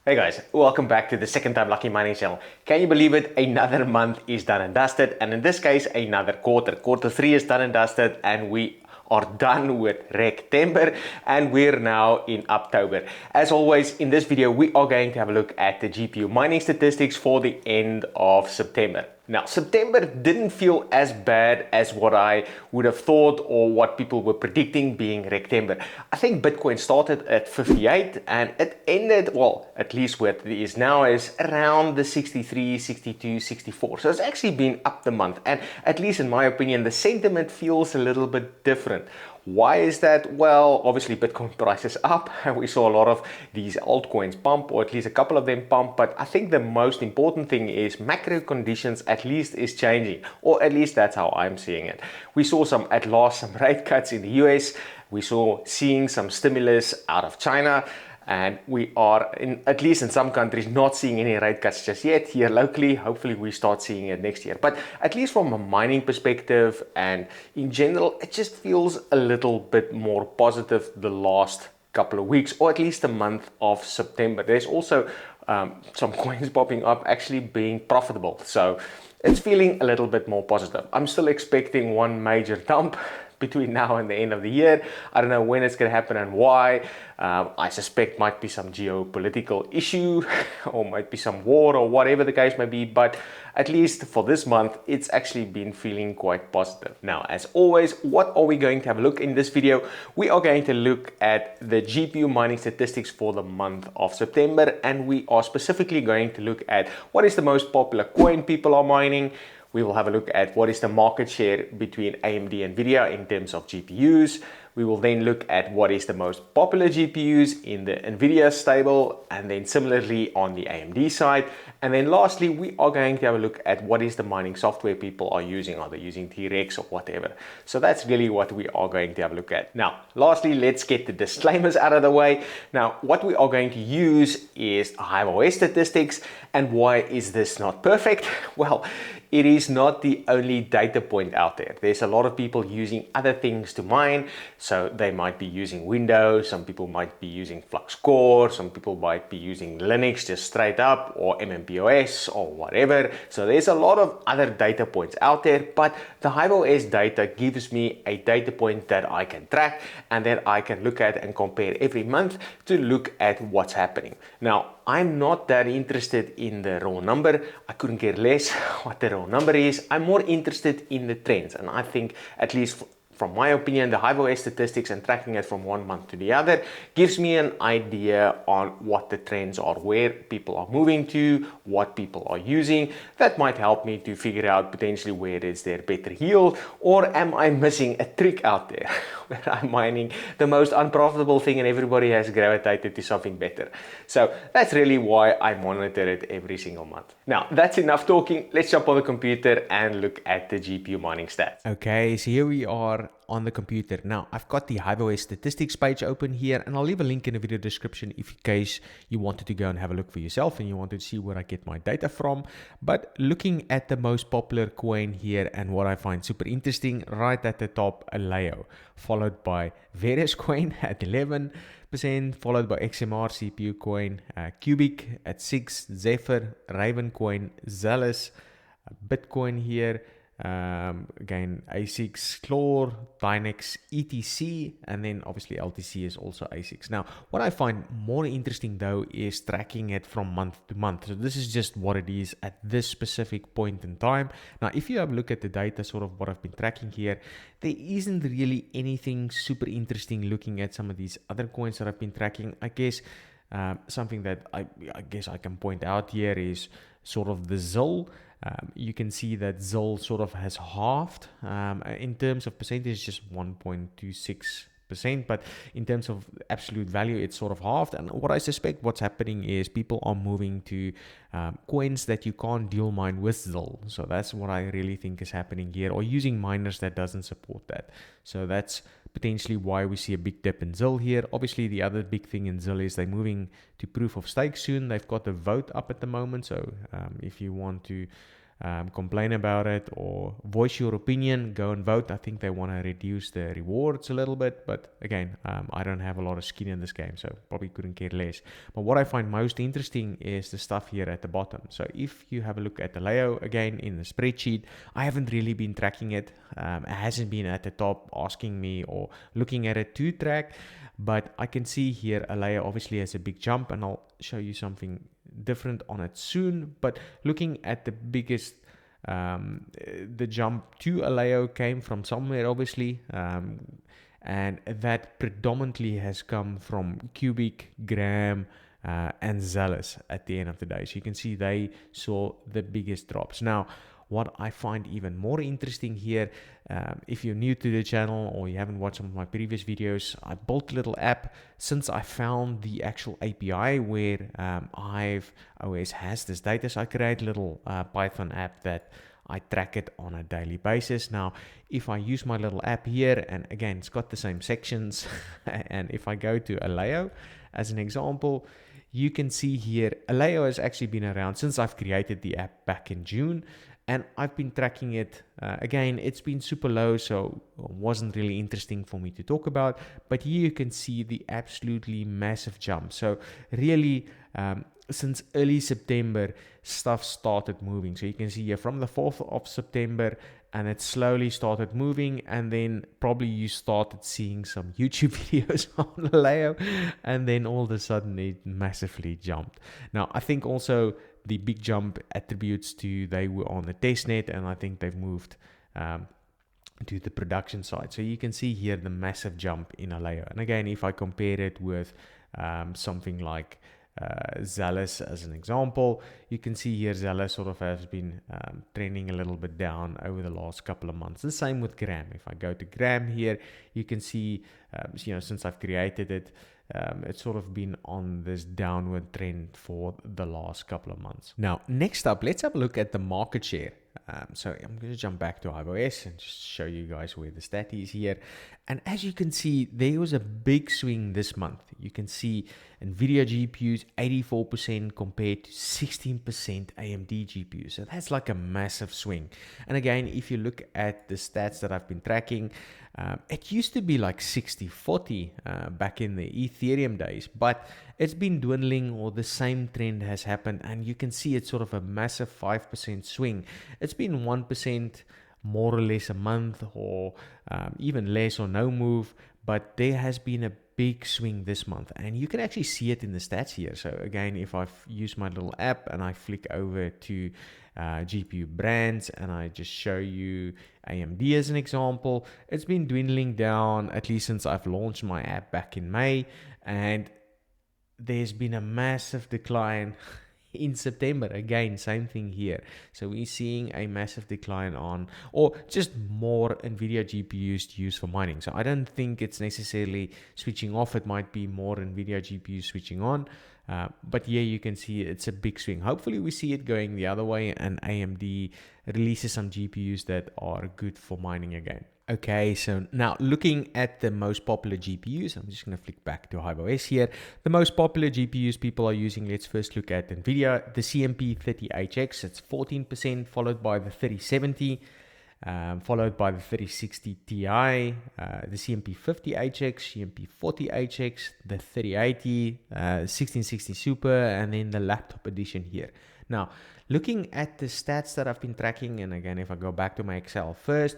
Hey guys, welcome back to the second time Lucky Mining channel. Can you believe it? Another month is done and dusted, and in this case, another quarter. Quarter 3 is done and dusted, and we are done with September, and we're now in October. As always, in this video, we are going to have a look at the GPU mining statistics for the end of September. Now, September didn't feel as bad as what I would have thought or what people were predicting being September. I think Bitcoin started at 58 and it ended, well, at least where it is now, is around the 63, 62, 64. So it's actually been up the month. And at least in my opinion, the sentiment feels a little bit different. Why is that? Well, obviously Bitcoin price is up and we saw a lot of these altcoins pump, or at least a couple of them pump. But I think the most important thing is macro conditions at least is changing, or at least that's how I'm seeing it. We saw some rate cuts in the US. We saw seeing some stimulus out of China. And we are, at least in some countries, not seeing any rate cuts just yet. Here locally, hopefully we start seeing it next year. But at least from a mining perspective and in general, it just feels a little bit more positive the last couple of weeks, or at least the month of September. There's also some coins popping up actually being profitable. So it's feeling a little bit more positive. I'm still expecting one major dump between now and the end of the year. I don't know when it's going to happen and why. I suspect might be some geopolitical issue or might be some war or whatever the case may be, but at least for this month, it's actually been feeling quite positive. Now, as always, what are we going to have a look in this video? We are going to look at the GPU mining statistics for the month of September, and we are specifically going to look at what is the most popular coin people are mining. We will have a look at what is the market share between AMD and Nvidia in terms of GPUs. We will then look at what is the most popular GPUs in the Nvidia stable, and then similarly on the AMD side. And then lastly, we are going to have a look at what is the mining software people are using. Are they using T-Rex or whatever? So that's really what we are going to have a look at. Now, lastly, let's get the disclaimers out of the way. Now, what we are going to use is HiveOS statistics. And why is this not perfect? Well, it is not the only data point out there. There's a lot of people using other things to mine. So they might be using Windows, some people might be using Flux Core, some people might be using Linux just straight up, or MMPOS or whatever. So there's a lot of other data points out there, but the HiveOS data gives me a data point that I can track and that I can look at and compare every month to look at what's happening. Now, I'm not that interested in the raw number. I couldn't care less what the raw number is. I'm more interested in the trends. And I think, at least from my opinion, the HiveOS statistics and tracking it from one month to the other gives me an idea on what the trends are, where people are moving to, what people are using. That might help me to figure out potentially where is there better yield, or am I missing a trick out there where I'm mining the most unprofitable thing and everybody has gravitated to something better. So that's really why I monitor it every single month. Now, that's enough talking. Let's jump on the computer and look at the GPU mining stats. Okay, so here we are on the computer. Now, I've got the HiveOS statistics page open here, and I'll leave a link in the video description if in case you wanted to go and have a look for yourself and you wanted to see where I get my data from. But looking at the most popular coin here and what I find super interesting, right at the top, Aleo, followed by various coin at 11%, followed by XMR CPU coin, Cubic at 6, Zephyr, Raven coin, Zealous, Bitcoin here, again ASICs, Clore, Dynex, ETC, and then obviously LTC is also ASICs. Now, what I find more interesting though is tracking it from month to month. So this is just what it is at this specific point in time. Now, if you have a look at the data, sort of what I've been tracking here, there isn't really anything super interesting looking at some of these other coins that I've been tracking. I guess something that I guess I can point out here is sort of the ZIL. You can see that ZIL sort of has halved in terms of percentage, just 1.26%, but in terms of absolute value, it's sort of halved. And what I suspect what's happening is people are moving to coins that you can't dual mine with ZIL. So that's what I really think is happening here, or using miners that doesn't support that. So that's potentially why we see a big dip in ZIL here. Obviously, the other big thing in ZIL is they're moving to proof of stake soon. They've got the vote up at the moment. So if you want to complain about it or voice your opinion. Go and vote. I think they want to reduce the rewards a little bit, but again, I don't have a lot of skin in this game, so probably couldn't care less. But what I find most interesting is the stuff here at the bottom. So if you have a look at the layout again in the spreadsheet, I haven't really been tracking it. It hasn't been at the top asking me or looking at it to track, but I can see here Aleo obviously has a big jump, and I'll show you something different on it soon. But looking at the biggest, the jump to Aleo came from somewhere obviously, and that predominantly has come from Cubic, Gram, and Zealous at the end of the day. So you can see they saw the biggest drops. Now, what I find even more interesting here, if you're new to the channel or you haven't watched some of my previous videos, I built a little app since I found the actual API where Hive OS has this data. So I create a little Python app that I track it on a daily basis. Now, if I use my little app here, and again, it's got the same sections, and if I go to Aleo as an example, you can see here, Aleo has actually been around since I've created the app back in June. And I've been tracking it. Again, it's been super low, so it wasn't really interesting for me to talk about. But here you can see the absolutely massive jump. So really, since early September, stuff started moving. So you can see here from the 4th of September, and it slowly started moving. And then probably you started seeing some YouTube videos on Aleo. And then all of a sudden, it massively jumped. Now, I think also the big jump attributes to they were on the testnet, and I think they've moved to the production side. So you can see here the massive jump in Aleo. And again, if I compare it with something like Zealous as an example, you can see here Zealous sort of has been trending a little bit down over the last couple of months. The same with Gram. If I go to Gram here, you can see, since I've created it, it's sort of been on this downward trend for the last couple of months. Now, next up, let's have a look at the market share. So I'm going to jump back to iOS and just show you guys where the stat is here. And as you can see, there was a big swing this month. You can see Nvidia GPUs 84% compared to 16% AMD GPUs. So that's like a massive swing. And again, if you look at the stats that I've been tracking, it used to be like 60-40 back in the Ethereum days, but it's been dwindling, or the same trend has happened, and you can see it's sort of a massive 5% swing. It's been 1% more or less a month, or even less or no move, but there has been a big swing this month, and you can actually see it in the stats here. So again, if I use my little app and I flick over to GPU brands and I just show you AMD as an example, it's been dwindling down at least since I've launched my app back in May, and there's been a massive decline in September. Again, same thing here. So we're seeing a massive decline on, or just more Nvidia GPUs to use for mining. So I don't think it's necessarily switching off. It might be more Nvidia GPUs switching on. But yeah, you can see it's a big swing. Hopefully we see it going the other way and AMD releases some GPUs that are good for mining again. Okay, so now looking at the most popular GPUs, I'm just going to flick back to HiveOS here. The most popular GPUs people are using, let's first look at Nvidia, the CMP30HX, it's 14%, followed by the 3070, followed by the 3060 Ti, the CMP50HX, CMP40HX, the 3080, 1660 Super, and then the laptop edition here. Now, looking at the stats that I've been tracking, and again, if I go back to my Excel first,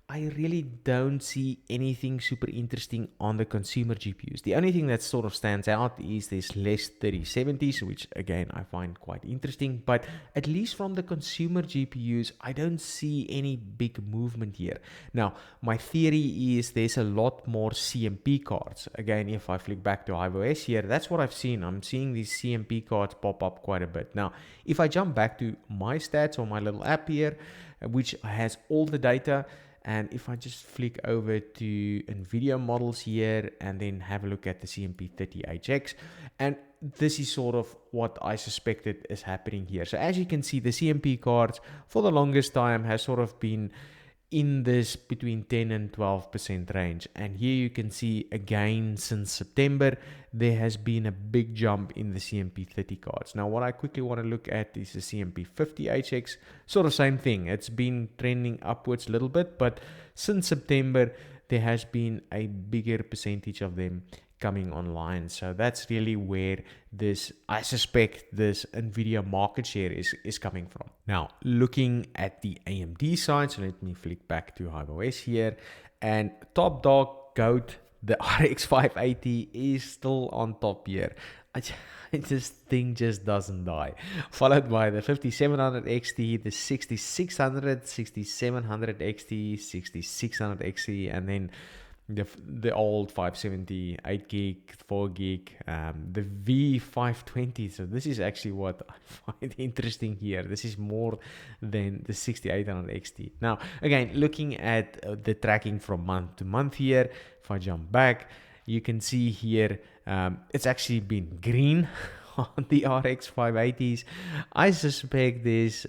I really don't see anything super interesting on the consumer GPUs. The only thing that sort of stands out is there's less 3070s, which again, I find quite interesting. But at least from the consumer GPUs, I don't see any big movement here. Now, my theory is there's a lot more CMP cards. Again, if I flick back to iOS here, that's what I've seen. I'm seeing these CMP cards pop up quite a bit. Now, if I jump back to my stats or my little app here, which has all the data, and if I just flick over to NVIDIA models here and then have a look at the CMP30HX, and this is sort of what I suspected is happening here. So as you can see, the CMP cards for the longest time has sort of been in this between 10 and 12% range. And here you can see again, since September, there has been a big jump in the CMP30 cards. Now, what I quickly want to look at is the CMP50HX, sort of same thing. It's been trending upwards a little bit, but since September, there has been a bigger percentage of them coming online. So that's really where this, I suspect, this Nvidia market share is coming from. Now, looking at the AMD side, so let me flick back to HiveOS here, and top dog GOAT, the RX 580 is still on top here. This thing just doesn't die. Followed by the 5700 XT, the 6600, 6700 XT, 6600 XT, and then the old 570, 8 gig, 4 gig, the V520. So this is actually what I find interesting here. This is more than the 6800 XT. Now, again, looking at the tracking from month to month here, if I jump back, you can see here, it's actually been green on the RX 580s. I suspect these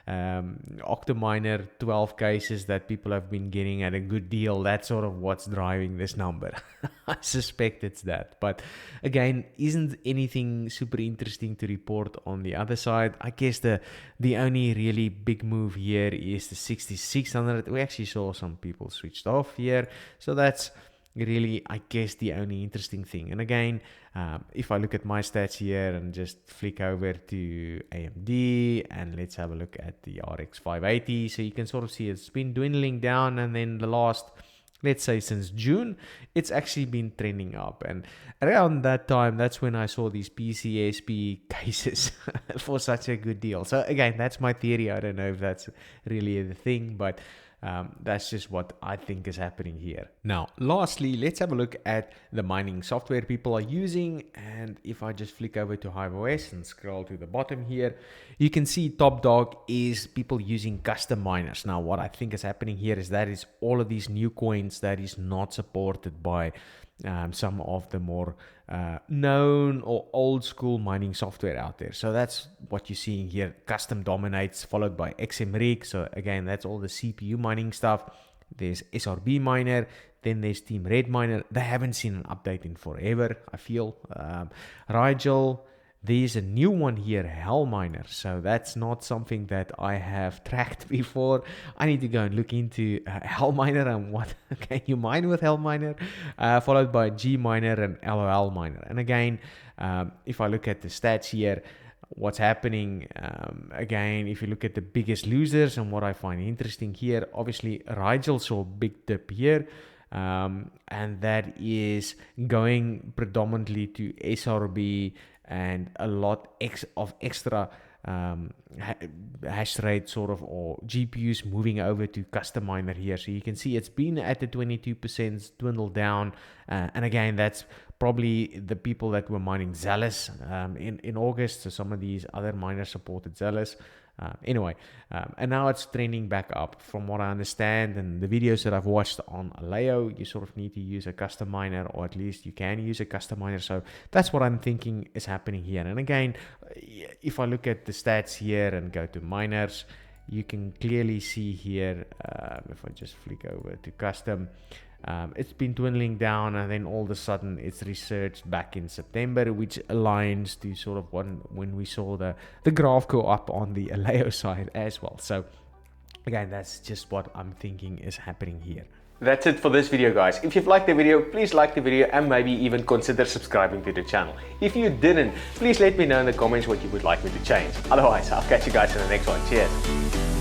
Octominer 12 cases that people have been getting at a good deal, that's sort of what's driving this number. I suspect it's that. But again, isn't anything super interesting to report on the other side. I guess the only really big move here is the 6600. We actually saw some people switched off here, so that's really, I guess, the only interesting thing. And again, if I look at my stats here and just flick over to AMD and let's have a look at the RX 580, so you can sort of see it's been dwindling down, and then the last, let's say since June, it's actually been trending up. And around that time, that's when I saw these PCSP cases for such a good deal. So again, that's my theory. I don't know if that's really the thing, but that's just what I think is happening here. Now, lastly, let's have a look at the mining software people are using. And if I just flick over to HiveOS and scroll to the bottom here, you can see top dog is people using custom miners. Now, what I think is happening here is that is all of these new coins that is not supported by some of the more known or old school mining software out there. So that's what you're seeing here. Custom dominates, followed by XMRig. So again, that's all the CPU mining stuff. There's SRB miner, then there's Team Red miner. They haven't seen an update in forever, I feel. Rigel. There's a new one here, Hell Miner. So that's not something that I have tracked before. I need to go and look into Hell Miner and what can you mine with Hell Miner, followed by G Miner and LOL Miner. And again, if I look at the stats here, what's happening, again, if you look at the biggest losers and what I find interesting here, obviously Rigel saw a big dip here. And that is going predominantly to SRB and a lot of extra hash rate sort of, or GPUs moving over to custom miner here. So you can see it's been at the 22%, dwindled down, and again, that's probably the people that were mining Zealous in August. So some of these other miners supported Zealous. And now it's trending back up. From what I understand and the videos that I've watched on Aleo, you sort of need to use a custom miner, or at least you can use a custom miner. So that's what I'm thinking is happening here. And again, if I look at the stats here and go to miners, you can clearly see here, if I just flick over to custom, it's been dwindling down, and then all of a sudden it's resurged back in September, which aligns to sort of when we saw the graph go up on the Aleo side as well. So again, that's just what I'm thinking is happening here. That's it for this video, guys. If you've liked the video, please like the video and maybe even consider subscribing to the channel. If you didn't, please let me know in the comments what you would like me to change. Otherwise, I'll catch you guys in the next one. Cheers.